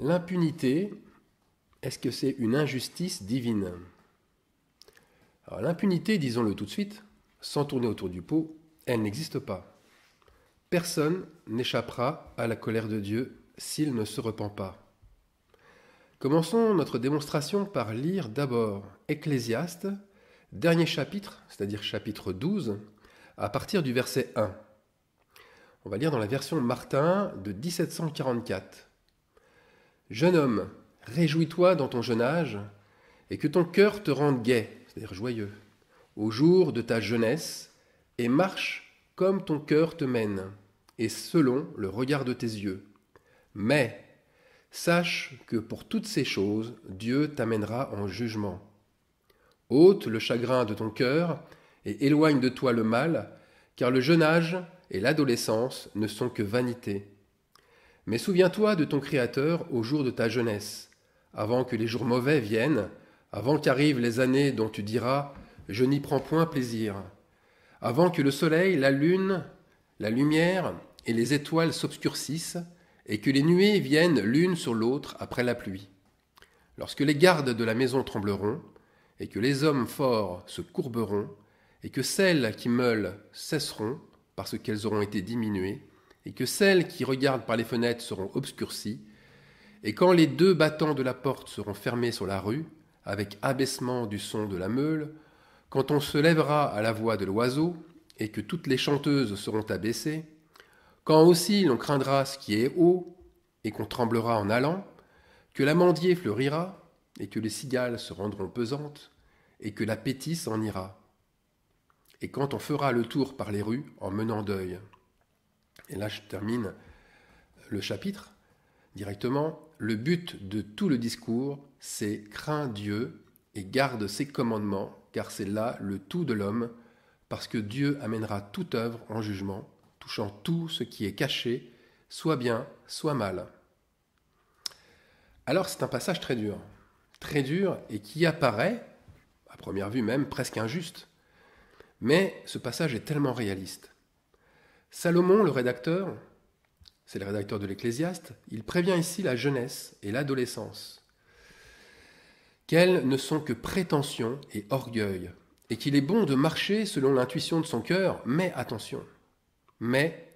L'impunité, est-ce que c'est une injustice divine? Alors l'impunité, disons-le tout de suite, sans tourner autour du pot, elle n'existe pas. Personne n'échappera à la colère de Dieu s'il ne se repent pas. Commençons notre démonstration par lire d'abord Ecclésiaste, dernier chapitre, c'est-à-dire chapitre 12, à partir du verset 1. On va lire dans la version Martin de 1744. Jeune homme, réjouis-toi dans ton jeune âge, et que ton cœur te rende gai, c'est-à-dire joyeux, au jour de ta jeunesse, et marche comme ton cœur te mène, et selon le regard de tes yeux. Mais sache que pour toutes ces choses, Dieu t'amènera en jugement. Ôte le chagrin de ton cœur, et éloigne de toi le mal, car le jeune âge et l'adolescence ne sont que vanité. Mais souviens-toi de ton Créateur au jour de ta jeunesse, avant que les jours mauvais viennent, avant qu'arrivent les années dont tu diras « je n'y prends point plaisir », avant que le soleil, la lune, la lumière et les étoiles s'obscurcissent, et que les nuées viennent l'une sur l'autre après la pluie. Lorsque les gardes de la maison trembleront, et que les hommes forts se courberont, et que celles qui meulent cesseront, parce qu'elles auront été diminuées, et que celles qui regardent par les fenêtres seront obscurcies, et quand les deux battants de la porte seront fermés sur la rue, avec abaissement du son de la meule, quand on se lèvera à la voix de l'oiseau, et que toutes les chanteuses seront abaissées, quand aussi l'on craindra ce qui est haut, et qu'on tremblera en allant, que l'amandier fleurira, et que les cigales se rendront pesantes, et que l'appétit s'en ira. Et quand on fera le tour par les rues en menant deuil. Et là, je termine le chapitre directement. Le but de tout le discours, c'est crains Dieu et garde ses commandements, car c'est là le tout de l'homme, parce que Dieu amènera toute œuvre en jugement, touchant tout ce qui est caché, soit bien, soit mal. Alors c'est un passage très dur et qui apparaît, à première vue même, presque injuste. Mais ce passage est tellement réaliste. Salomon, le rédacteur, c'est le rédacteur de l'Ecclésiaste, il prévient ici la jeunesse et l'adolescence, qu'elles ne sont que prétention et orgueil, et qu'il est bon de marcher selon l'intuition de son cœur, mais attention, mais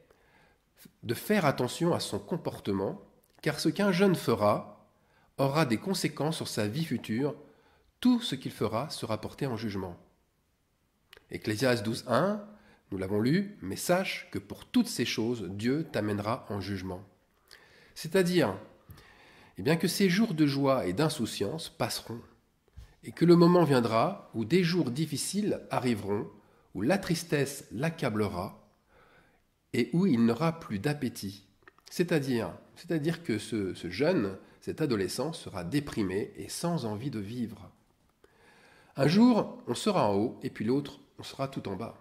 de faire attention à son comportement, car ce qu'un jeune fera aura des conséquences sur sa vie future, tout ce qu'il fera sera porté en jugement. Ecclésiaste 12.1, nous l'avons lu, mais sache que pour toutes ces choses, Dieu t'amènera en jugement. C'est-à-dire, que ces jours de joie et d'insouciance passeront, et que le moment viendra où des jours difficiles arriveront, où la tristesse l'accablera, et où il n'aura plus d'appétit. C'est-à-dire que ce jeune, cet adolescent, sera déprimé et sans envie de vivre. Un jour, on sera en haut, et puis l'autre, on sera tout en bas.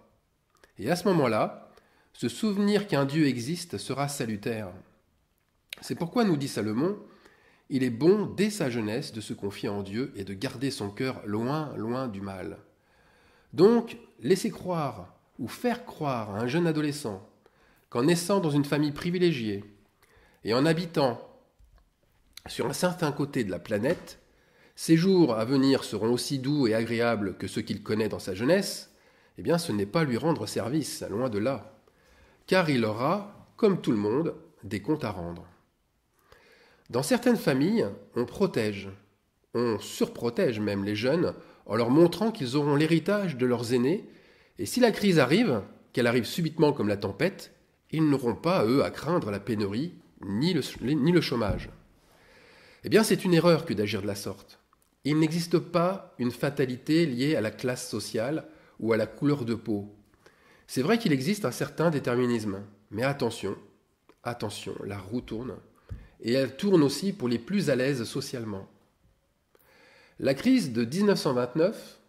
Et à ce moment-là, ce souvenir qu'un Dieu existe sera salutaire. C'est pourquoi, nous dit Salomon, il est bon, dès sa jeunesse, de se confier en Dieu et de garder son cœur loin, loin du mal. Donc, laisser croire ou faire croire à un jeune adolescent qu'en naissant dans une famille privilégiée et en habitant sur un certain côté de la planète, ses jours à venir seront aussi doux et agréables que ceux qu'il connaît dans sa jeunesse, ce n'est pas lui rendre service, loin de là, car il aura, comme tout le monde, des comptes à rendre. Dans certaines familles, on protège, on surprotège même les jeunes en leur montrant qu'ils auront l'héritage de leurs aînés, et si la crise arrive, qu'elle arrive subitement comme la tempête, ils n'auront pas, eux, à craindre la pénurie ni le chômage. C'est une erreur que d'agir de la sorte. Il n'existe pas une fatalité liée à la classe sociale ou à la couleur de peau. C'est vrai qu'il existe un certain déterminisme, mais attention, la roue tourne, et elle tourne aussi pour les plus à l'aise socialement. La crise de 1929,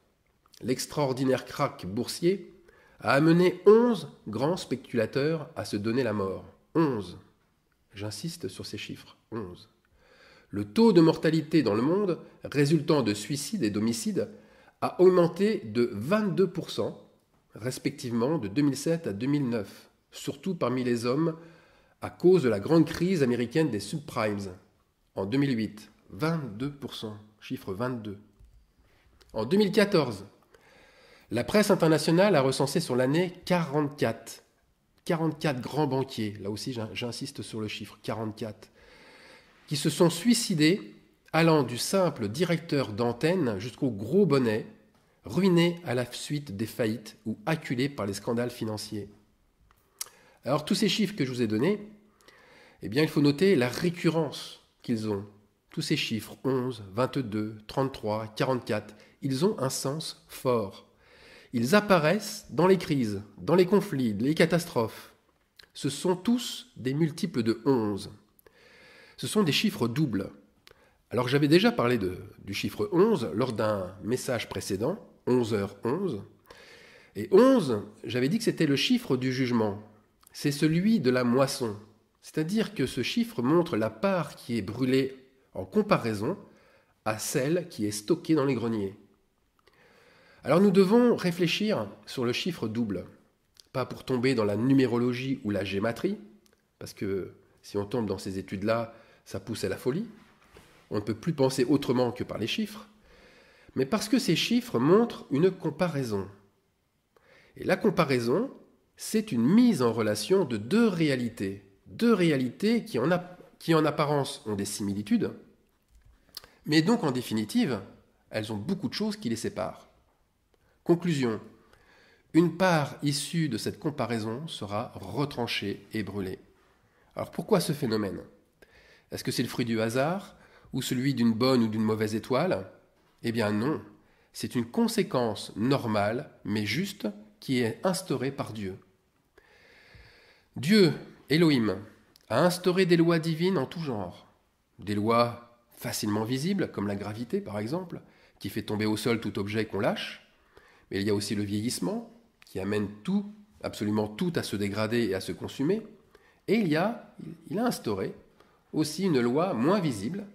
l'extraordinaire krach boursier, a amené 11 grands spéculateurs à se donner la mort. 11. J'insiste sur ces chiffres, 11. Le taux de mortalité dans le monde, résultant de suicides et d'homicides, a augmenté de 22%, respectivement de 2007 à 2009, surtout parmi les hommes, à cause de la grande crise américaine des subprimes. En 2008, 22%, chiffre 22. En 2014, la presse internationale a recensé sur l'année 44 grands banquiers, là aussi j'insiste sur le chiffre 44, qui se sont suicidés allant du simple directeur d'antenne jusqu'au gros bonnet, ruinés à la suite des faillites ou acculés par les scandales financiers. Alors tous ces chiffres que je vous ai donnés, eh bien il faut noter la récurrence qu'ils ont. Tous ces chiffres, 11, 22, 33, 44, ils ont un sens fort. Ils apparaissent dans les crises, dans les conflits, les catastrophes. Ce sont tous des multiples de 11. Ce sont des chiffres doubles. Alors j'avais déjà parlé du chiffre 11 lors d'un message précédent, 11h11. Et 11, j'avais dit que c'était le chiffre du jugement. C'est celui de la moisson. C'est-à-dire que ce chiffre montre la part qui est brûlée en comparaison à celle qui est stockée dans les greniers. Alors nous devons réfléchir sur le chiffre double. Pas pour tomber dans la numérologie ou la gématrie, parce que si on tombe dans ces études-là, ça pousse à la folie. On ne peut plus penser autrement que par les chiffres, mais parce que ces chiffres montrent une comparaison. Et la comparaison, c'est une mise en relation de deux réalités qui en apparence ont des similitudes, mais donc en définitive, elles ont beaucoup de choses qui les séparent. Conclusion, une part issue de cette comparaison sera retranchée et brûlée. Alors pourquoi ce phénomène ? Est-ce que c'est le fruit du hasard ou celui d'une bonne ou d'une mauvaise étoile ? Eh bien non, c'est une conséquence normale, mais juste, qui est instaurée par Dieu. Dieu, Elohim, a instauré des lois divines en tout genre. Des lois facilement visibles, comme la gravité par exemple, qui fait tomber au sol tout objet qu'on lâche. Mais il y a aussi le vieillissement, qui amène tout, absolument tout, à se dégrader et à se consumer. Et il a instauré aussi une loi moins visible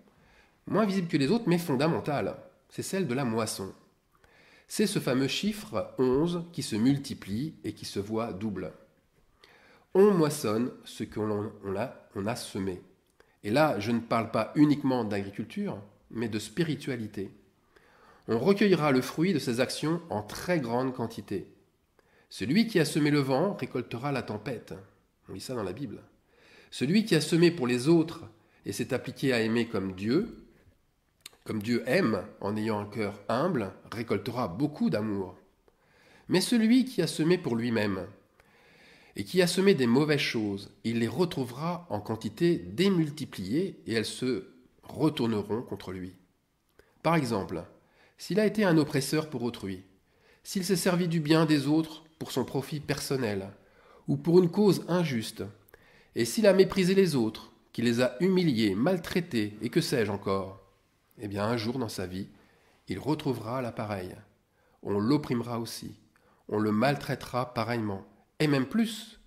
que les autres, mais fondamentale. C'est celle de la moisson. C'est ce fameux chiffre 11 qui se multiplie et qui se voit double. On moissonne ce qu'on a semé. Et là, je ne parle pas uniquement d'agriculture, mais de spiritualité. On recueillera le fruit de ses actions en très grande quantité. Celui qui a semé le vent récoltera la tempête. On lit ça dans la Bible. Celui qui a semé pour les autres et s'est appliqué à aimer comme Dieu aime, en ayant un cœur humble, récoltera beaucoup d'amour. Mais celui qui a semé pour lui-même et qui a semé des mauvaises choses, il les retrouvera en quantité démultipliée et elles se retourneront contre lui. Par exemple, s'il a été un oppresseur pour autrui, s'il s'est servi du bien des autres pour son profit personnel ou pour une cause injuste, et s'il a méprisé les autres, qu'il les a humiliés, maltraités et que sais-je encore, eh bien un jour dans sa vie, il retrouvera l'appareil. On l'opprimera aussi, on le maltraitera pareillement, et même plus.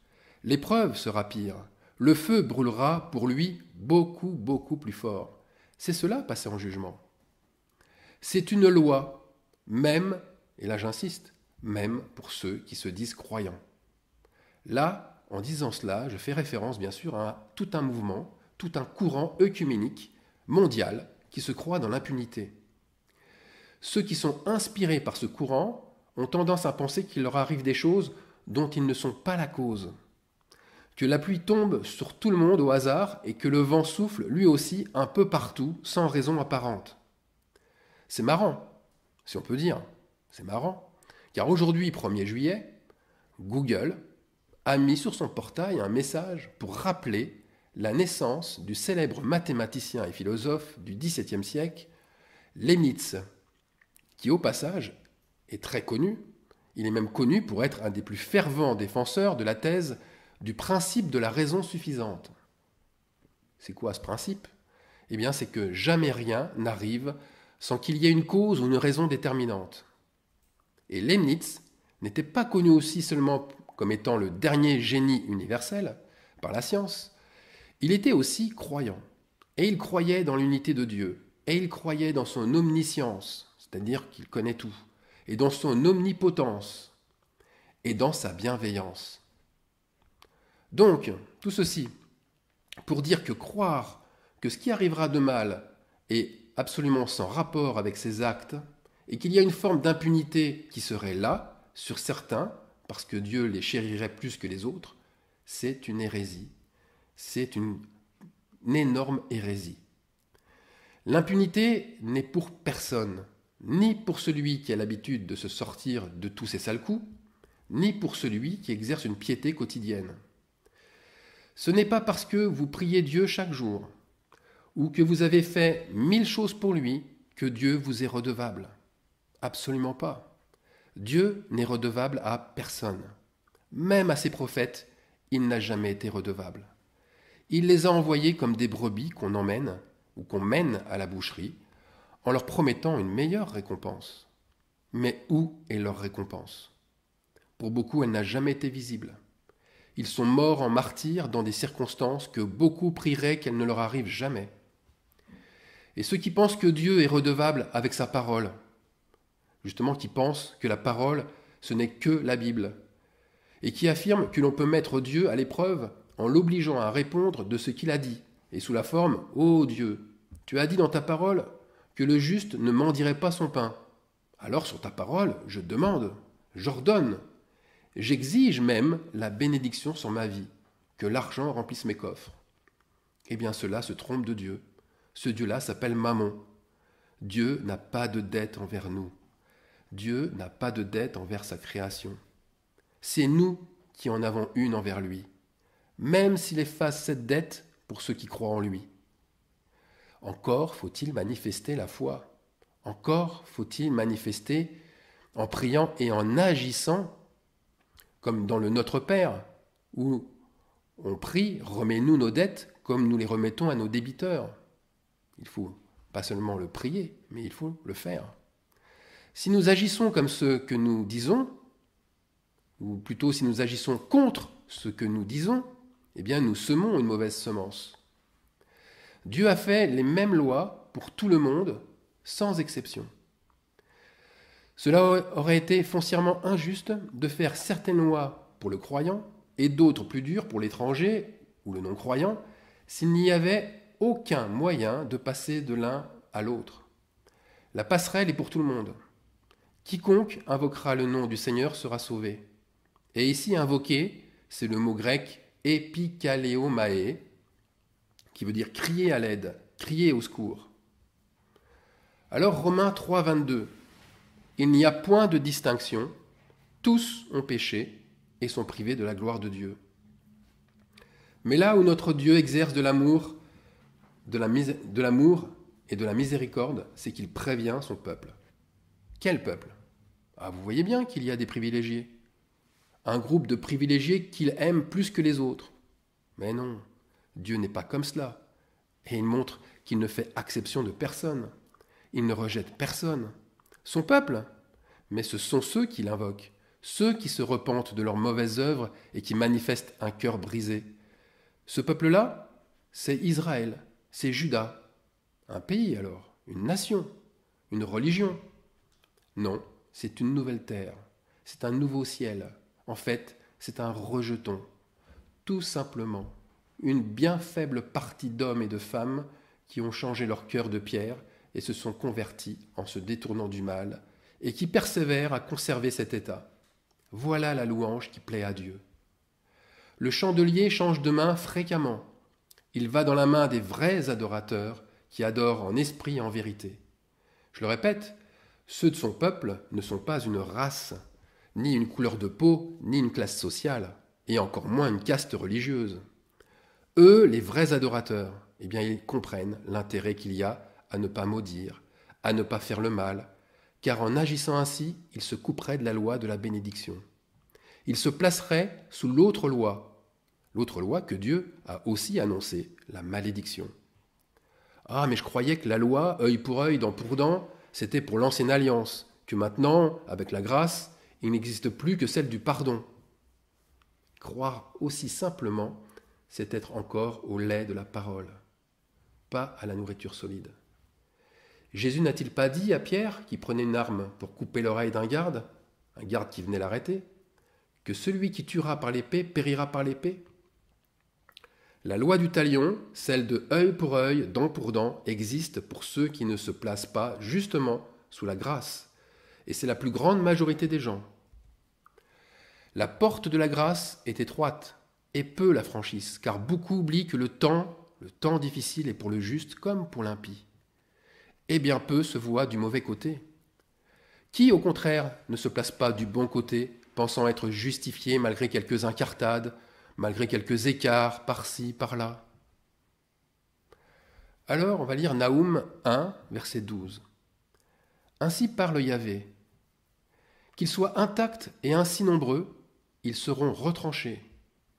L'épreuve sera pire, le feu brûlera pour lui beaucoup, beaucoup plus fort. C'est cela passer en jugement. C'est une loi, même, et là j'insiste, même pour ceux qui se disent croyants. Là, en disant cela, je fais référence bien sûr à tout un mouvement, tout un courant œcuménique, mondial, qui se croit dans l'impunité. Ceux qui sont inspirés par ce courant ont tendance à penser qu'il leur arrive des choses dont ils ne sont pas la cause, que la pluie tombe sur tout le monde au hasard et que le vent souffle lui aussi un peu partout sans raison apparente. C'est marrant, si on peut dire, c'est marrant, car aujourd'hui, 1er juillet, Google a mis sur son portail un message pour rappeler la naissance du célèbre mathématicien et philosophe du XVIIe siècle, Leibniz, qui au passage est très connu. Il est même connu pour être un des plus fervents défenseurs de la thèse du principe de la raison suffisante. C'est quoi ce principe ? Eh bien, c'est que jamais rien n'arrive sans qu'il y ait une cause ou une raison déterminante. Et Leibniz n'était pas connu aussi seulement comme étant le dernier génie universel par la science. Il était aussi croyant, et il croyait dans l'unité de Dieu, et il croyait dans son omniscience, c'est-à-dire qu'il connaît tout, et dans son omnipotence, et dans sa bienveillance. Donc, tout ceci pour dire que croire que ce qui arrivera de mal est absolument sans rapport avec ses actes, et qu'il y a une forme d'impunité qui serait là, sur certains, parce que Dieu les chérirait plus que les autres, c'est une hérésie. C'est une énorme hérésie. L'impunité n'est pour personne, ni pour celui qui a l'habitude de se sortir de tous ses sales coups, ni pour celui qui exerce une piété quotidienne. Ce n'est pas parce que vous priez Dieu chaque jour, ou que vous avez fait 1000 choses pour lui, que Dieu vous est redevable. Absolument pas. Dieu n'est redevable à personne. Même à ses prophètes, il n'a jamais été redevable. Il les a envoyés comme des brebis qu'on emmène ou qu'on mène à la boucherie, en leur promettant une meilleure récompense. Mais où est leur récompense? Pour beaucoup, elle n'a jamais été visible. Ils sont morts en martyrs dans des circonstances que beaucoup prieraient qu'elles ne leur arrivent jamais. Et ceux qui pensent que Dieu est redevable avec sa parole, justement qui pensent que la parole, ce n'est que la Bible, et qui affirment que l'on peut mettre Dieu à l'épreuve en l'obligeant à répondre de ce qu'il a dit, et sous la forme « Ô Dieu, tu as dit dans ta parole que le juste ne mendirait pas son pain. Alors sur ta parole, je demande, j'ordonne, j'exige même la bénédiction sur ma vie, que l'argent remplisse mes coffres. » Eh bien cela se trompe de Dieu. Ce Dieu-là s'appelle Mammon. Dieu n'a pas de dette envers nous. Dieu n'a pas de dette envers sa création. C'est nous qui en avons une envers lui, même s'il efface cette dette pour ceux qui croient en lui. Encore faut-il manifester la foi. Encore faut-il manifester en priant et en agissant, comme dans le Notre Père, où on prie, remets-nous nos dettes comme nous les remettons à nos débiteurs. Il faut pas seulement le prier, mais il faut le faire. Si nous agissons comme ce que nous disons, ou plutôt si nous agissons contre ce que nous disons, eh bien nous semons une mauvaise semence. Dieu a fait les mêmes lois pour tout le monde, sans exception. Cela aurait été foncièrement injuste de faire certaines lois pour le croyant et d'autres plus dures pour l'étranger ou le non-croyant, s'il n'y avait aucun moyen de passer de l'un à l'autre. La passerelle est pour tout le monde. Quiconque invoquera le nom du Seigneur sera sauvé. Et ici, invoquer, c'est le mot grec epikaleomae, qui veut dire crier à l'aide, crier au secours. Alors Romains 3, 22. Il n'y a point de distinction, tous ont péché et sont privés de la gloire de Dieu. Mais là où notre Dieu exerce de l'amour et de la miséricorde, c'est qu'il prévient son peuple. Quel peuple? Ah, vous voyez bien qu'il y a des privilégiés. Un groupe de privilégiés qu'il aime plus que les autres. Mais non, Dieu n'est pas comme cela. Et il montre qu'il ne fait exception de personne. Il ne rejette personne. Son peuple, mais ce sont ceux qui l'invoquent, ceux qui se repentent de leurs mauvaises œuvres et qui manifestent un cœur brisé. Ce peuple-là, c'est Israël, c'est Juda. Un pays alors, une nation, une religion. Non, c'est une nouvelle terre, c'est un nouveau ciel. En fait, c'est un rejeton. Tout simplement, une bien faible partie d'hommes et de femmes qui ont changé leur cœur de pierre et se sont convertis en se détournant du mal et qui persévèrent à conserver cet état. Voilà la louange qui plaît à Dieu. Le chandelier change de main fréquemment. Il va dans la main des vrais adorateurs qui adorent en esprit et en vérité. Je le répète, ceux de son peuple ne sont pas une race, ni une couleur de peau, ni une classe sociale, et encore moins une caste religieuse. Eux, les vrais adorateurs, eh bien, ils comprennent l'intérêt qu'il y a à ne pas maudire, à ne pas faire le mal, car en agissant ainsi, ils se couperaient de la loi de la bénédiction. Ils se placeraient sous l'autre loi que Dieu a aussi annoncée, la malédiction. Ah, mais je croyais que la loi, œil pour œil, dent pour dent, c'était pour l'ancienne alliance, que maintenant, avec la grâce, il n'existe plus que celle du pardon. Croire aussi simplement, c'est être encore au lait de la parole, pas à la nourriture solide. Jésus n'a-t-il pas dit à Pierre, qui prenait une arme pour couper l'oreille d'un garde, un garde qui venait l'arrêter, que celui qui tuera par l'épée périra par l'épée? La loi du talion, celle de œil pour œil, dent pour dent, existe pour ceux qui ne se placent pas justement sous la grâce. Et c'est la plus grande majorité des gens. La porte de la grâce est étroite, et peu la franchissent, car beaucoup oublient que le temps difficile est pour le juste comme pour l'impie. Et bien peu se voient du mauvais côté. Qui, au contraire, ne se place pas du bon côté, pensant être justifié malgré quelques incartades, malgré quelques écarts par-ci, par-là? Alors, on va lire Naoum 1, verset 12. Ainsi parle Yahvé. Qu'ils soient intacts et ainsi nombreux, ils seront retranchés.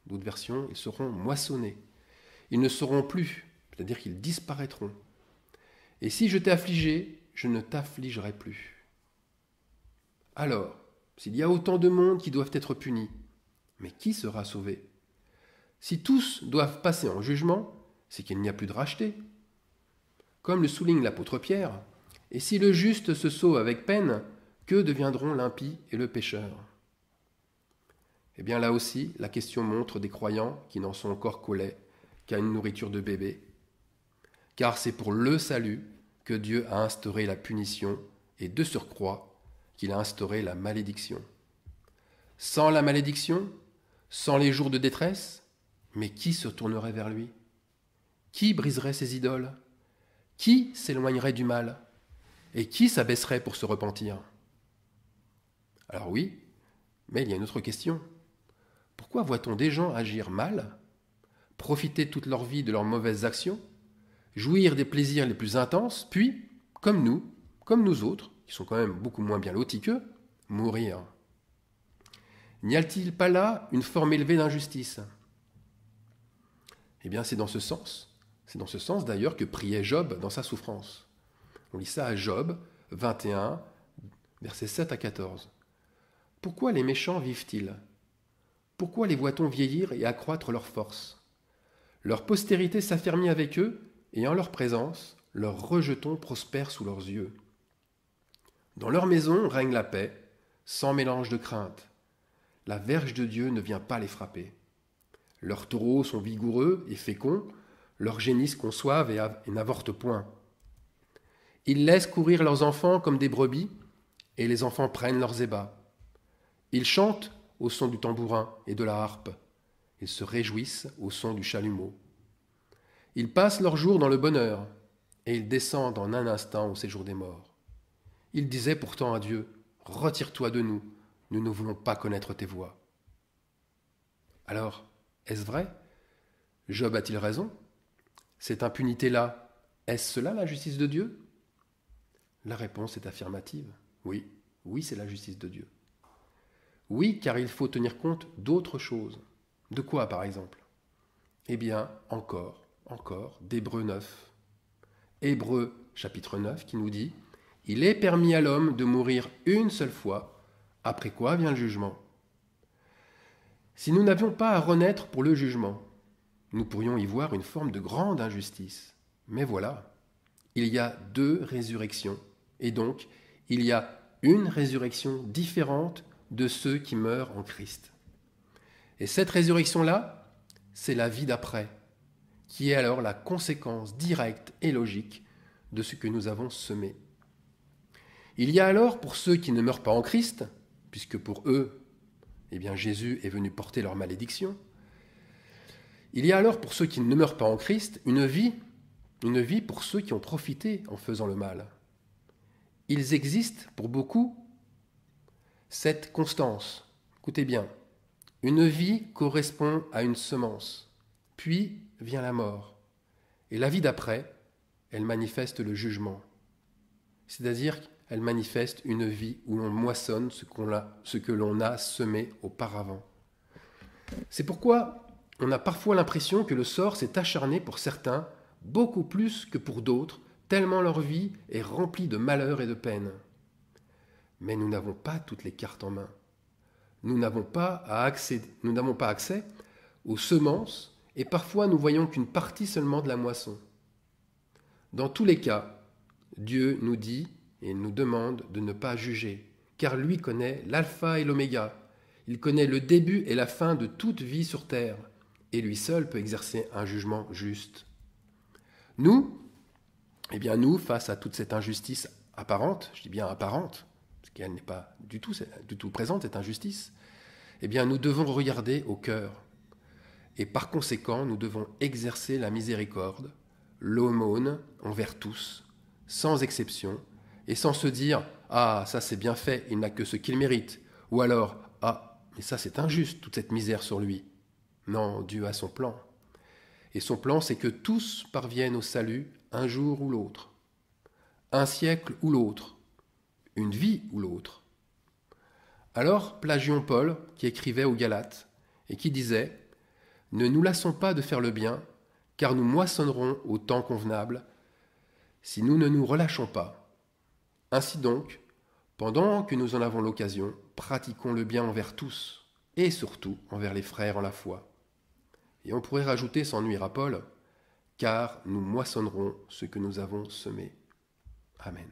D'autres versions, ils seront moissonnés. Ils ne seront plus, c'est-à-dire qu'ils disparaîtront. Et si je t'ai affligé, je ne t'affligerai plus. Alors, s'il y a autant de monde qui doivent être punis, mais qui sera sauvé? Si tous doivent passer en jugement, c'est qu'il n'y a plus de racheté. Comme le souligne l'apôtre Pierre, et si le juste se sauve avec peine, que deviendront l'impie et le pécheur? Eh bien là aussi, la question montre des croyants qui n'en sont encore qu'au lait, qu'à une nourriture de bébé. Car c'est pour le salut que Dieu a instauré la punition et de surcroît qu'il a instauré la malédiction. Sans la malédiction, sans les jours de détresse, mais qui se tournerait vers lui? Qui briserait ses idoles? Qui s'éloignerait du mal? Et qui s'abaisserait pour se repentir? Alors oui, mais il y a une autre question. Pourquoi voit-on des gens agir mal, profiter toute leur vie de leurs mauvaises actions, jouir des plaisirs les plus intenses, puis, comme nous autres, qui sont quand même beaucoup moins bien lotis qu'eux, mourir? N'y a-t-il pas là une forme élevée d'injustice? Eh bien, c'est dans ce sens d'ailleurs que priait Job dans sa souffrance. On lit ça à Job 21, versets 7 à 14. Pourquoi les méchants vivent-ils? Pourquoi les voit-on vieillir et accroître leur force? Leur postérité s'affermit avec eux, et en leur présence, leurs rejetons prospèrent sous leurs yeux. Dans leur maison règne la paix, sans mélange de crainte. La verge de Dieu ne vient pas les frapper. Leurs taureaux sont vigoureux et féconds, leurs génisses conçoivent et n'avortent point. Ils laissent courir leurs enfants comme des brebis, et les enfants prennent leurs ébats. Ils chantent au son du tambourin et de la harpe. Ils se réjouissent au son du chalumeau. Ils passent leurs jours dans le bonheur, et ils descendent en un instant au séjour des morts. Ils disaient pourtant à Dieu, « Retire-toi de nous, nous ne voulons pas connaître tes voies. » Alors, est-ce vrai? Job a-t-il raison? Cette impunité-là, est-ce cela la justice de Dieu? La réponse est affirmative. Oui, c'est la justice de Dieu. Oui, car il faut tenir compte d'autres choses. De quoi, par exemple? Eh bien, encore, d'Hébreux 9. Hébreux, chapitre 9, qui nous dit « Il est permis à l'homme de mourir une seule fois, après quoi vient le jugement. » Si nous n'avions pas à renaître pour le jugement, nous pourrions y voir une forme de grande injustice. Mais voilà, il y a deux résurrections, et donc il y a une résurrection différente de ceux qui meurent en Christ. Et cette résurrection-là, c'est la vie d'après, qui est alors la conséquence directe et logique de ce que nous avons semé. Il y a alors pour ceux qui ne meurent pas en Christ, puisque pour eux, eh bien Jésus est venu porter leur malédiction, il y a alors pour ceux qui ne meurent pas en Christ une vie pour ceux qui ont profité en faisant le mal. Ils existent pour beaucoup cette constance. Écoutez bien, une vie correspond à une semence, puis vient la mort. Et la vie d'après, elle manifeste le jugement. C'est-à-dire qu'elle manifeste une vie où l'on moissonne ce que l'on a semé auparavant. C'est pourquoi on a parfois l'impression que le sort s'est acharné pour certains, beaucoup plus que pour d'autres, tellement leur vie est remplie de malheurs et de peines. Mais nous n'avons pas toutes les cartes en main. Nous n'avons pas accès aux semences, et parfois nous voyons qu'une partie seulement de la moisson. Dans tous les cas, Dieu nous dit et nous demande de ne pas juger, car lui connaît l'alpha et l'oméga. Il connaît le début et la fin de toute vie sur terre, et lui seul peut exercer un jugement juste. Nous, nous, face à toute cette injustice apparente, je dis bien apparente, parce qu'elle n'est pas du tout présente, cette injustice, nous devons regarder au cœur. Et par conséquent, nous devons exercer la miséricorde, l'aumône envers tous, sans exception, et sans se dire « Ah, ça c'est bien fait, il n'a que ce qu'il mérite », ou alors « Ah, mais ça c'est injuste, toute cette misère sur lui ». Non, Dieu a son plan. Et son plan, c'est que tous parviennent au salut un jour ou l'autre, un siècle ou l'autre, une vie ou l'autre. Alors, plagions Paul, qui écrivait aux Galates, et qui disait « Ne nous lassons pas de faire le bien, car nous moissonnerons au temps convenable, si nous ne nous relâchons pas. Ainsi donc, pendant que nous en avons l'occasion, pratiquons le bien envers tous, et surtout envers les frères en la foi. » Et on pourrait rajouter, sans nuire à Paul, « Car nous moissonnerons ce que nous avons semé. » Amen.